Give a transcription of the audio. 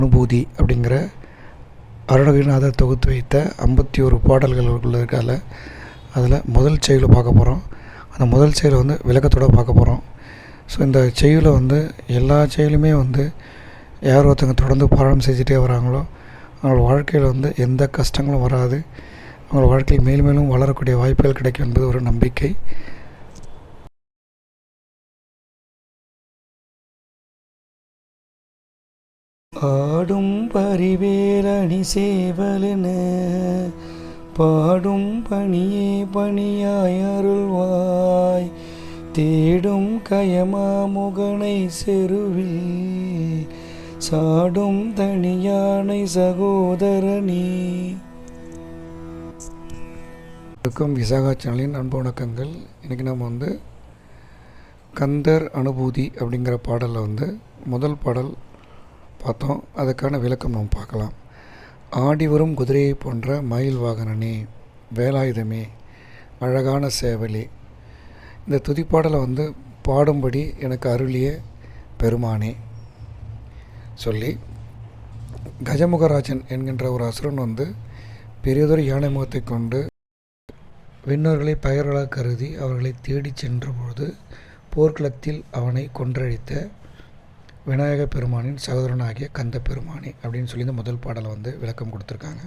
அனுபூதி அப்படிங்கிற அருணகிரிநாதர் தொகுத்து வைத்த 51 பாடல்கள் இருக்கால அதில் முதல் செய்யுளை பார்க்க போகிறோம். அந்த முதல் செய்யுளை விளக்கத்தோடு பார்க்க போகிறோம். ஸோ இந்த செய்யுளை எல்லா செயலுமே யார் ஒருத்தங்க தொடர்ந்து பாராயணம் செஞ்சுட்டே வராங்களோ அவங்களோட வாழ்க்கையில் எந்த கஷ்டங்களும் வராது, அவங்களோட வாழ்க்கையில் மேலும் மேலும் வளரக்கூடிய வாய்ப்புகள் கிடைக்கும் என்பது ஒரு நம்பிக்கை. ஆடும் பரிவேலணி சேவலென பாடும் பணியே பணியாய் அருள்வாய், தேடும் கயமா முகனை செருவில் சாடும் தனியானை சகோதரனே. விசாகா சேனலின் அன்பு வணக்கங்கள். இன்றைக்கி நம்ம கந்தர் அனுபூதி அப்படிங்கிற பாடலில் முதல் பாடல் பார்த்தோம். அதுக்கான விளக்கம் நம்ம பார்க்கலாம். ஆடி வரும் குதிரையை போன்ற மயில் வாகனனே, வேலாயுதமே, அழகான சேவலே, இந்த துதிப்பாடலை பாடும்படி எனக்கு அருளிய பெருமானே சொல்லி, கஜமுகராஜன் என்கின்ற ஒரு அசுரன் பெரியதொரு யானை முகத்தை கொண்டு விண்ணோர்களை பகைவர்களாக கருதி அவர்களை தேடி சென்றபொழுது போர்க்களத்தில் அவனை கொன்றழித்த விநாயக பெருமானின் சகோதரனாகிய கந்த பெருமானே அப்படின்னு சொல்லி இந்த முதல் பாடலை விளக்கம் கொடுத்துருக்காங்க.